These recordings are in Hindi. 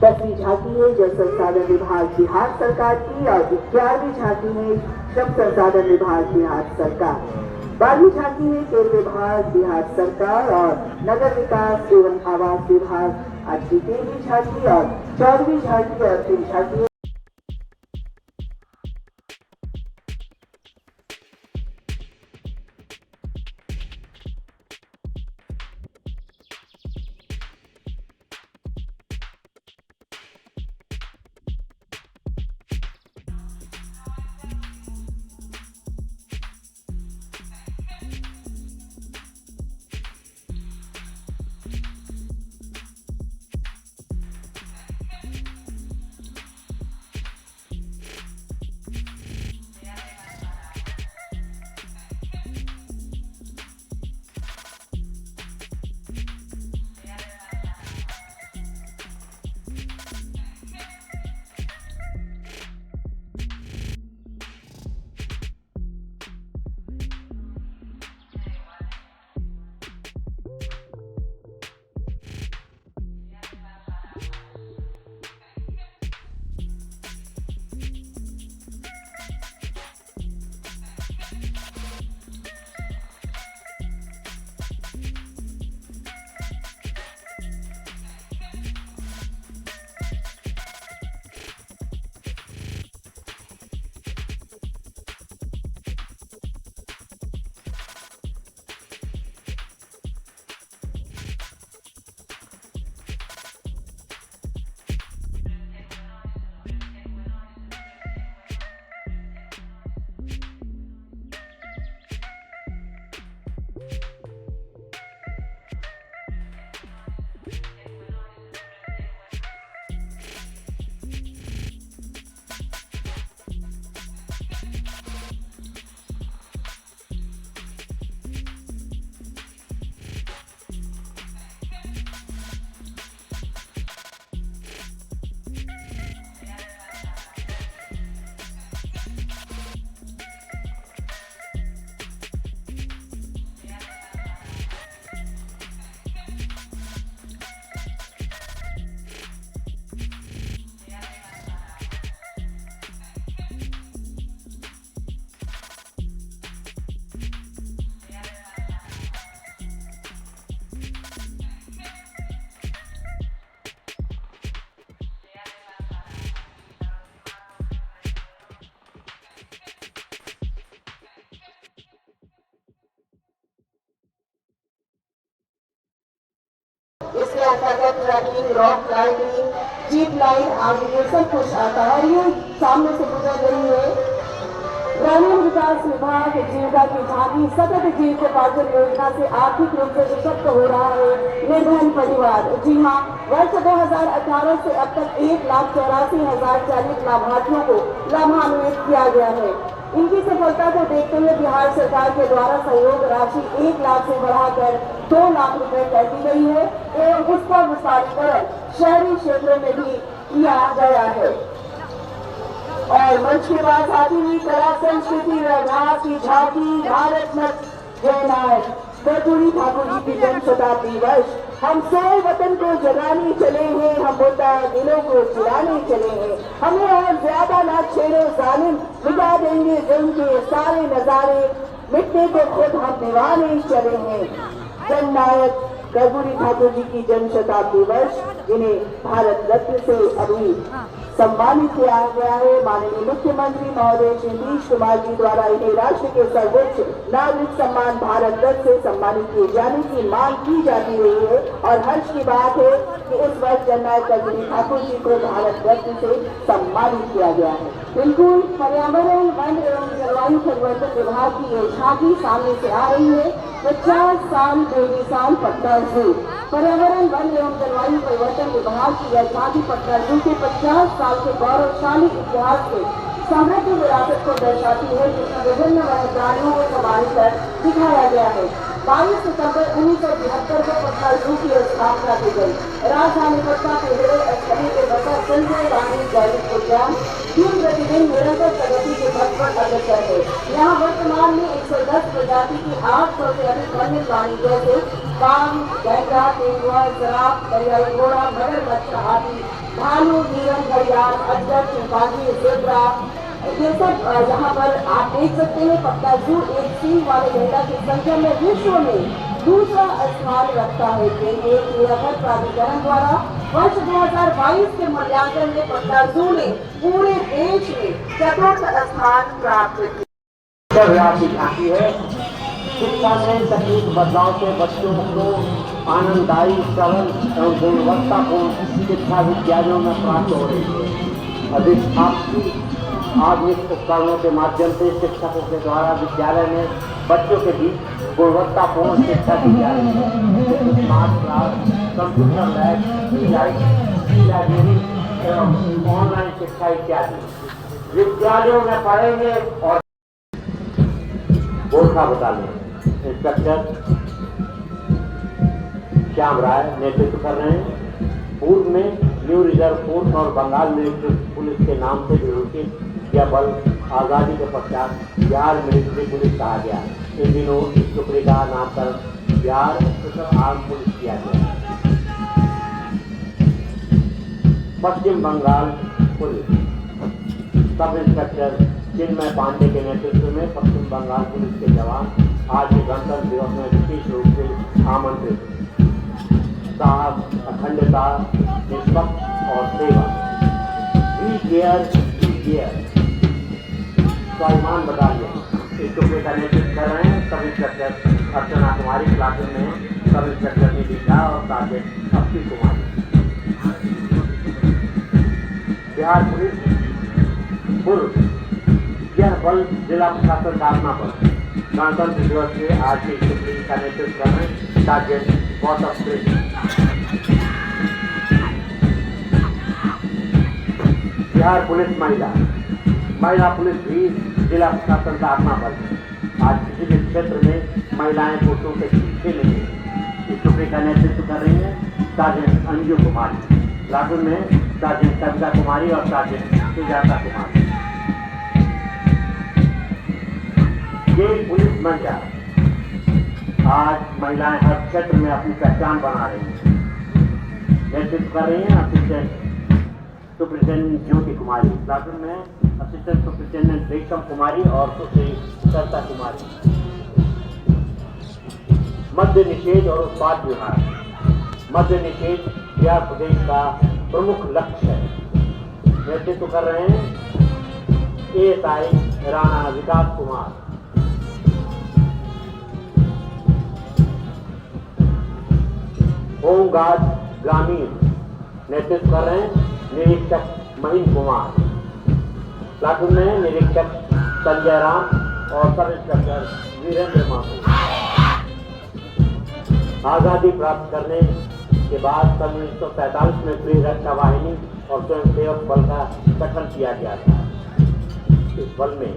10वीं झांकी है जल संसाधन विभाग बिहार सरकार की और 11वीं झांकी है श्रम संसाधन विभाग बिहार सरकार। 12वीं झांकी है तेल विभाग बिहार सरकार और नगर विकास एवं आवास विभाग। आज की 13वीं झांकी और 14वीं झांकी और 3 झांकी। इसके अंतर्गत trekking, rock climbing, zip line आदि ये सब कुछ आता है। ये सामने से गुजर रही है ग्रामीण विकास विभाग जीविका की झांकी। सतत जीविकोपार्जन योजना से आर्थिक रूप से सशक्त हो रहा है निर्धन परिवार। जी हाँ, वर्ष 2018 से अब तक 1,84,000 चयनित लाभार्थियों को लाभान्वित किया गया है। इनकी सफलता को देखते हुए बिहार सरकार के द्वारा सहयोग राशि 1 लाख से बढ़ाकर 2 लाख रुपए कर दी गई है एवं उसका विस्तारीकरण शहरी क्षेत्रों में भी किया गया है। और मंच के बाद आती हुई कला संस्कृति व्यवहार की झांकी भारत मत जयनायक कर्पूरी ठाकुर जी की जन्म शताब्दी वर्ष। हम सोए वतन को जगाने चले हैं, हम मुर्दा दिलों को चिराने चले हैं। हमें और ज्यादा ना छेड़ो जालिम, मिटा देंगे जुल्म के सारे नजारे, मिटने को खुद हम निभाने चले हैं। जननायक कर्पूरी ठाकुर जी की जन्म शताब्दी वर्ष, जिन्हें भारत रत्न से अभी सम्मानित किया गया है। माननीय मुख्यमंत्री महोदय श्री नीतीश कुमार जी द्वारा इन्हें राष्ट्र के सर्वोच्च नागरिक सम्मान भारत रत्न से सम्मानित किए जाने की मांग की जाती रही है। और हर्ष की बात है कि इस वर्ष जननायक कर्पूरी ठाकुर जी को भारत रत्न से सम्मानित किया गया है। बिल्कुल पर्यावरण, वन एवं जलवायु परिवर्तन विभाग की ये झांकी सामने से आ रही है। 50 साल बेमिसाल पटना जू। पर्यावरण, वन एवं जलवायु परिवर्तन विभाग की यह झांकी पटना जू के 50 साल के गौरवशाली इतिहास के समृद्ध विरासत को दर्शाती है, जिसमें विभिन्न वन्य प्राणियों को संभाल कर दिखाया गया है। 22 सितंबर 1973 को पटना जू की स्थापना की गई। राजधानी पटना के हृदय स्थली के बसा संजय गांधी जैविक उद्यान दिन प्रतिदिन निरंतर प्रगति के पथ पर अग्रसर है। यहाँ वर्तमान में 110 प्रजाति की 800 से अधिक वन्य प्राणी जैसे बाघ, गैंडा, तेंदुआ, जिराफ, दरियाई घोड़ा, मगरमच्छ आदि भालू, हिरण, घड़ियाल, अजगर, चिंपांजी, जेब्रा, ये सब यहाँ पर आप देख सकते हैं। पटना जू एक सींग वाले गैंडा की संख्या में विश्व में दूसरा स्थान रखता है। केंद्रीय चिड़ियाघर प्राधिकरण द्वारा वर्ष 2022 के मूल्यांकन में पटना जू ने पूरे देश में चतुर्थ स्थान प्राप्त किया है। शिक्षा में तकनीक बदलाव से बच्चों को आनंददायी, सरल एवं गुणवत्तापूर्ण शिक्षा विद्यालयों में प्राप्त हो रही है। अधिक आधुनिक उपकरणों के माध्यम से शिक्षकों के द्वारा विद्यालय में बच्चों के बीच गुणवत्तापूर्ण शिक्षा दी जा रही है। Smart class, computer lab, library एवं ऑनलाइन शिक्षा इत्यादि विद्यालयों में पढ़ेंगे। और गोरखा बटालियन इंस्पेक्टर श्याम राय नेतृत्व कर रहे हैं। पूर्व में न्यू रिजर्व फोर्स और बंगाल मिलिट्री पुलिस के नाम से विरोचित यह बल आज़ादी के पश्चात बिहार मिलिट्री पुलिस कहा गया। इन दिनों इस टुकड़ी का नामकरण बिहार स्पेशल आर्म पुलिस किया गया। पश्चिम बंगाल पुलिस सब इंस्पेक्टर चिन्मय पांडे के नेतृत्व में पश्चिम बंगाल पुलिस के जवान आज के गणतंत्र दिवस में विशेष रूप से आमंत्रित साहस, अखंडता, निष्पक्ष और सेवा, वी केयर स्वाभिमान बटालियन इस टुकड़े का नेतृत्व कर रहे हैं। Sub inspector Archana Kumari, platoon में सब इंस्पेक्टर निधि झा और सार्जेंट अक्षय कुमारी। बिहार पुलिस पूर्व यह बल जिला प्रशासन स्थापना पर गणतंत्र दिवस के आज की टुकड़ी का नेतृत्व कर रहे हैं सार्जेंट गौतम कृष्ण। बिहार पुलिस महिला पुलिस भी जिला प्रशासन स्थापना पर आज किसी भी क्षेत्र में महिलाएं पुरुषों के पीछे नहीं है। इस टुकड़ी का नेतृत्व कर रही है सार्जेंट अंजू कुमारी। प्लाटून में सार्जेंट कविता कुमारी और सार्जेंट सुजाता कुमारी। ये पुलिस महिला आज महिलाएं हर क्षेत्र में अपनी पहचान बना रही हैं। नेतृत्व कर रही हैं असिस्टेंट सुपरिटेंडेंट ज्योति कुमारी। प्लाटून में असिस्टेंट सुपरिटेंडेंट रेशम कुमारी और सुश्री सरिता कुमारी। मद्य निषेध और उत्पाद विभाग मद्य निषेध बिहार प्रदेश का प्रमुख लक्ष्य है। नेतृत्व कर रहे हैं एएसआई राणा विकास कुमार। होमगार्ड ग्रामीण नेतृत्व कर रहे हैं निरीक्षक महीन कुमार। प्लाटून में निरीक्षक संजय राम और सब इंस्पेक्टर वीरेंद्र माथुर। आजादी प्राप्त करने के बाद सन 1947 में गृह रक्षा वाहिनी और स्वयंसेवक बल का गठन किया गया था। इस बल में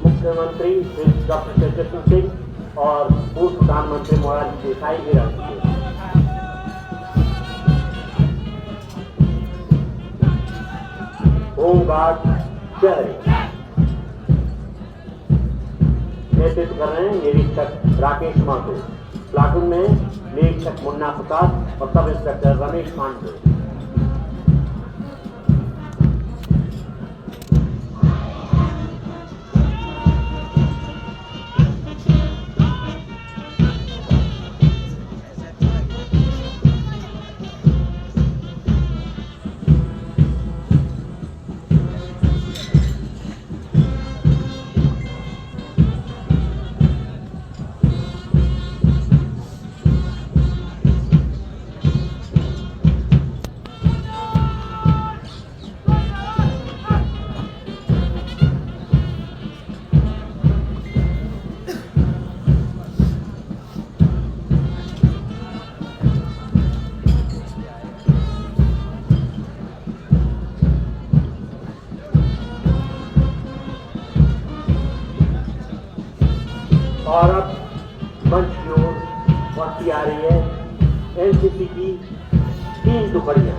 मुख्यमंत्री श्री डॉक्टर तेजस्वी सिंह और पूर्व प्रधानमंत्री मोरारजी देसाई भी रहते थे। होमगार्ड शहरी नेतृत्व कर रहे हैं निरीक्षक राकेश माथुर। प्लाटून में निरीक्षक मुन्ना प्रसाद और सब इंस्पेक्टर रमेश पांडे। और अब मंच की ओर बढ़ती आ रही है एनसीसी की 3 टुकड़ियां,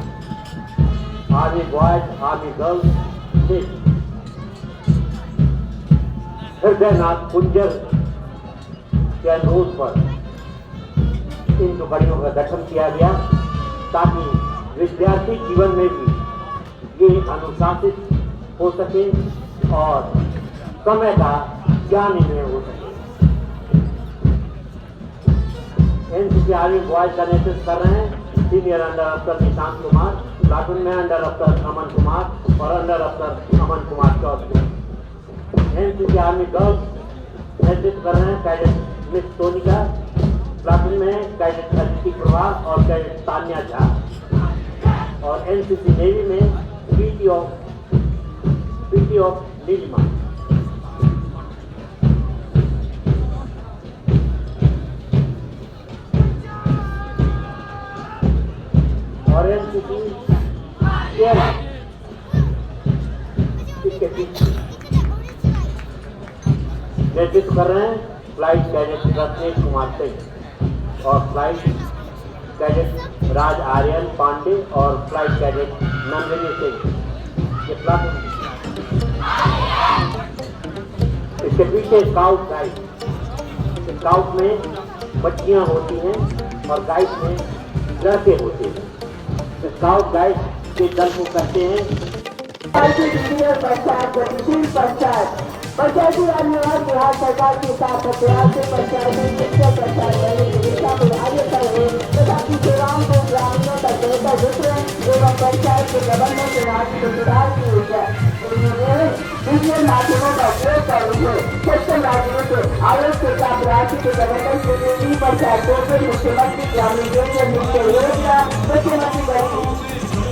army boys, army girls. Hridaynath Kunzru के अनुरोध पर इन टुकड़ियों का गठन किया गया ताकि विद्यार्थी जीवन में भी ये अनुशासित हो सके और समय का ज्ञानी हो सके। एनसीसी आर्मी बॉयज का नेतृत्व कर रहे हैं सीनियर अंडर अफसर निशांत कुमार, प्लाटून में अंडर अफसर अमन कुमार और अंडर अफसर Aman Kumar Chaudhary. NCC army girls नेतृत्व कर रहे हैं कैडेट मिस सोनिका, प्लाटून में कैडेट अदिति प्रभा और कैडेट तान्या झा, और एनसीसी नेवी में पीटी ऑफ नीलिमा। और एनसीसी नेतृत्व कर रहे हैं फ्लाइट कैडेट रत्नेश कुमार सिंह और फ्लाइट कैडेट राज आर्यन पांडे और फ्लाइट कैडेट नंदिनी सिंह। इसके पीछे स्काउट गाइड, स्काउट में बच्चियां होती हैं और गाइड में लड़के होते हैं। स्काउट गाइड के दल को कहते हैं पंचायती राज विभाग बिहार सरकार के साथ प्रयास से पंचायत में शिक्षा प्रचार करने की दिशा में आगे बढ़ रहे तथा की सेवाओं को ग्रामीणों तक बेहतर वितरण एवं पंचायत के प्रबंधन के राशि को सुधार की डिजिटल माध्यमों का उपयोग कर रही है। सक्षम राज्यों से आयोग के साथ राशि के प्रबंधन के लिए पंचायत बोर्ड मुख्यमंत्री ग्रामीण योजना मुख्यमंत्री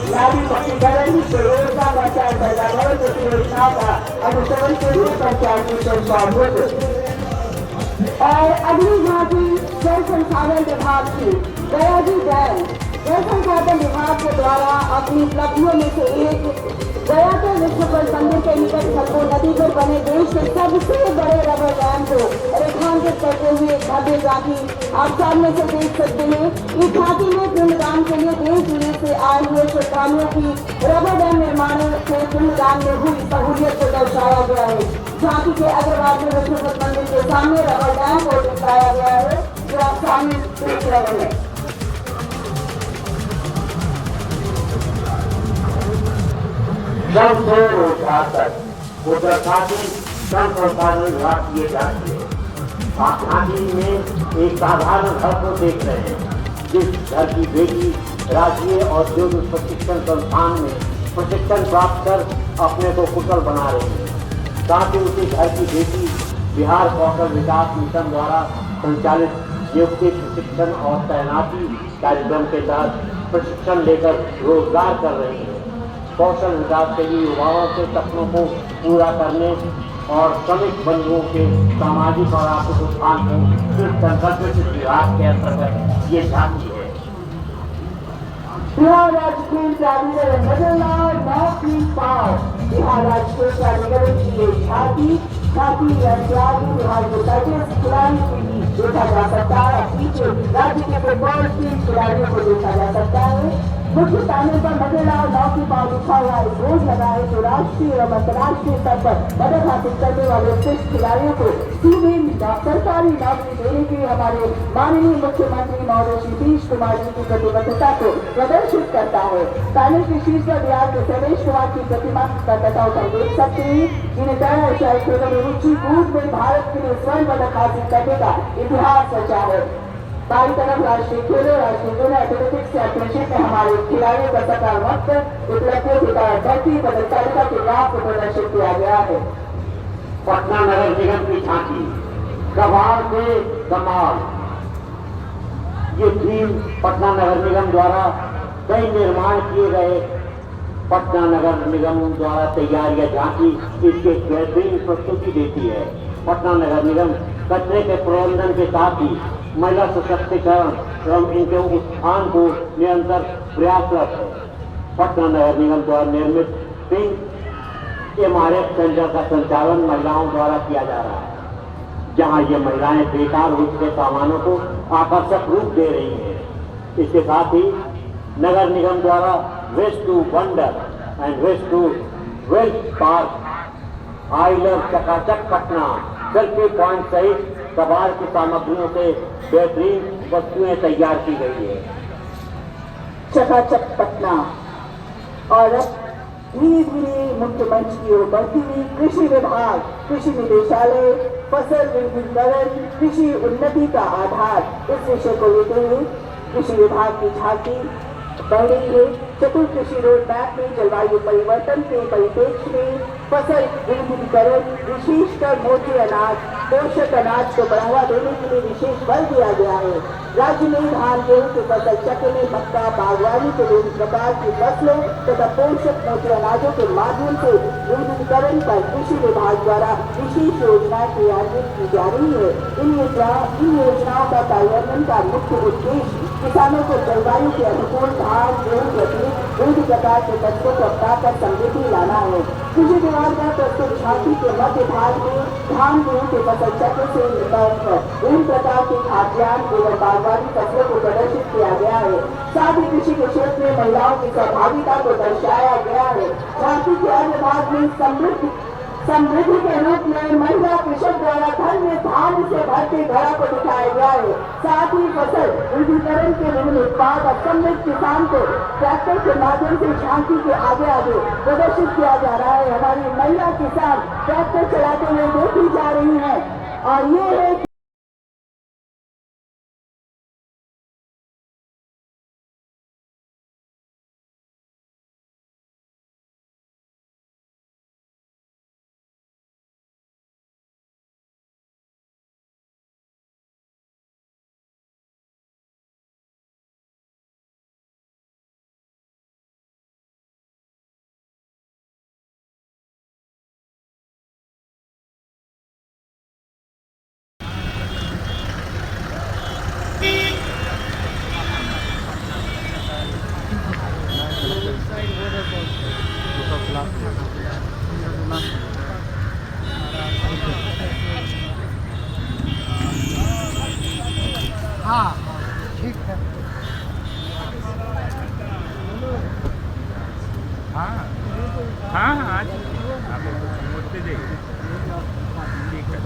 नारी पक्कीकरण रोजगार पंचायत सरकार जैसी योजनाओं का अनुसरण के लिए पंचायत मिशन होते। और अगली झांकी जल संसाधन विभाग की गयाजी डैम जल संसाधन विभाग के द्वारा अपनी उपलब्धियों में से एक गया के विश्व जल मंदिर के निकट खलको नदी पर बने देश के सबसे बड़े रबर डैम को रेखांकित करते हुए भव्य झांकी आप सामने से देख सकते हैं। इस झांकी में पिंडदान के लिए देश विदेश से आए हुए श्रद्धालुओं की रबर डैम निर्माण से पिंडदान में हुई सहूलियत को दर्शाया गया है। झांकी के अग्रभाग में विश्व जल मंदिर के सामने रबर डैम को दिखाया गया है जो आप सामने देख रहे हैं। जब से रोजगार तक उत्तराखंड श्रम संसाधन विभाग किए जाते हैं। आप झांकी में एक साधारण घर को देख रहे हैं जिस घर की बेटी राष्ट्रीय औद्योगिक प्रशिक्षण संस्थान में प्रशिक्षण प्राप्त कर अपने को कुशल बना रही है। साथ ही उसी घर की बेटी बिहार कौशल विकास मिशन द्वारा संचालित नियुक्ति प्रशिक्षण और तैनाती कार्यक्रम के तहत प्रशिक्षण लेकर रोजगार कर रही है। कौशल विकास के लिए युवाओं के सपनों को पूरा करने और श्रमिक बंधुओं के सामाजिक और आर्थिक उत्थान को इस संकल्पित विभाग के अंतर्गत ये झांकी है। बिहार राजकीय प्राधिकरण नगरनार नौकरी पाओ बिहार राजकीय प्राधिकरण की ये झांकी बिहार के 35 खिलाड़ियों के बीच देखा जा सकता है। पीछे राज्य के फुटबॉल टीम खिलाड़ियों को देखा जा सकता है। मुख्य पैनल पर नगरनार नौकरी पाओ लिखा हुआ एक बोर्ड लगा है जो राष्ट्रीय एवं अंतर्राष्ट्रीय स्तर पर पदक हासिल करने वाले उत्कृष्ट खिलाड़ियों को सीधे सरकारी नौकरी देने की हमारे माननीय मुख्यमंत्री महोदय श्री नीतीश कुमार जी की प्रतिबद्धता को प्रदर्शित करता है। पैनल के शीर्ष पर बिहार के रमेश कुमार की प्रतिमा का कटआउट हम देख सकते हैं जिन्हें तय एशियाई खेलों में रुचि कूद में भारत के लिए स्वर्ण पदक हासिल करने का इतिहास रचा है। बाई तरफ राष्ट्रीय खेलों राष्ट्रीय जूनियर एथलेटिक्स चैंपियनशिप में हमारे खिलाड़ियों का सकारात्मक उपलब्धियों के कारण बढ़ती पदक तालिका के ग्राफ को प्रदर्शित किया गया है। पटना नगर निगम की झांकी कबाड़ से कमाल, ये थीम पटना नगर निगम द्वारा कई निर्माण किए गए पटना नगर निगम द्वारा तैयार यह झांकी इसके बेहतरीन प्रस्तुति देती है। पटना नगर निगम कचरे के प्रबंधन के साथ ही महिला सशक्तिकरण एवं इनके उत्थान को निरंतर प्रयासरत है। पटना नगर निगम द्वारा निर्मित पिंक MRF सेंटर का संचालन महिलाओं द्वारा किया जा रहा है, जहां ये महिलाएं बेकार हो चुके सामानों को आकर्षक रूप दे रही हैं। इसके साथ ही नगर निगम द्वारा waste to wonder and waste to wealth park, I love चकाचक पटना, सेल्फी पॉइंट सहित कबाड़ की सामग्रियों से बेहतरीन वस्तुएं तैयार की गई है। चकाचक पटना। और अब धीरे धीरे मुख्य मंच की ओर बढ़ती हुई कृषि विभाग, कृषि निदेशालय, फसल विविधीकरण, कृषि उन्नति का आधार, इस विषय को लेते हुए कृषि विभाग की झांकी बढ़ रही है। चतुर कृषि रोड मैप में जलवायु परिवर्तन के परिप्रेक्ष्य में फसल विविधीकरण, विशेषकर मोटे अनाज, पोषक अनाज को बढ़ावा देने के लिए विशेष बल दिया गया है। राज्य में धान गेहूं के फसल चक्र में मक्का, बागवानी के विभिन्न प्रकार की फसलों तथा पोषक मोटे अनाजों के माध्यम से विविधीकरण पर कृषि विभाग द्वारा विशेष योजनाएं क्रियान्वित की जा रही है। इन योजनाओं का कार्यान्वयन का मुख्य उद्देश्य किसानों को जलवायु के अनुकूल धान गेहूं के अतिरिक्त विभिन्न प्रकार के फसलों को अपनाकर समृद्धि लाना है। कृषि विभाग का प्रस्तुत झांकी के मध्य भाग में धान गेहूं के फसल चक्र से विभिन्न प्रकार के खाद्यान्न एवं बागवानी फसलों को प्रदर्शित किया गया है। साथ ही कृषि के क्षेत्र में महिलाओं की सहभागिता को दर्शाया गया है। झांकी के अन्य भाग में समृद्धि के रूप में महिला कृषक द्वारा घर में धान से भरते घड़ा को दिखाया गया है। साथ ही फसल विविधीकरण के विभिन्न उत्पाद और समृद्ध किसान को ट्रैक्टर के माध्यम से झांकी के आगे आगे प्रदर्शित किया जा रहा है। हमारी महिला किसान ट्रैक्टर चलाते हुए देखी जा रही है और ये है हाँ ठीक है। हाँ हाँ हाँ आज मूर्ति देखिए ठीक है।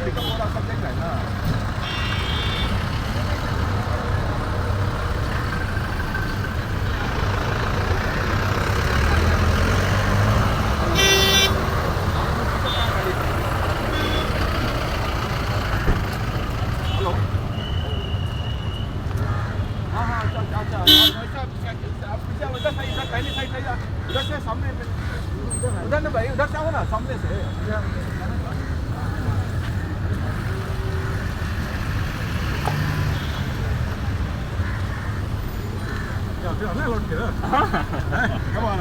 किसका सब्जेक्ट है ना। हेलो हाँ हाँ अच्छा अच्छा आप पीछे उधर से इधर पहली साइड से उधर से सामने उधर ना भाई उधर से आओ ना सामने से। I'm not looking at it. Come on.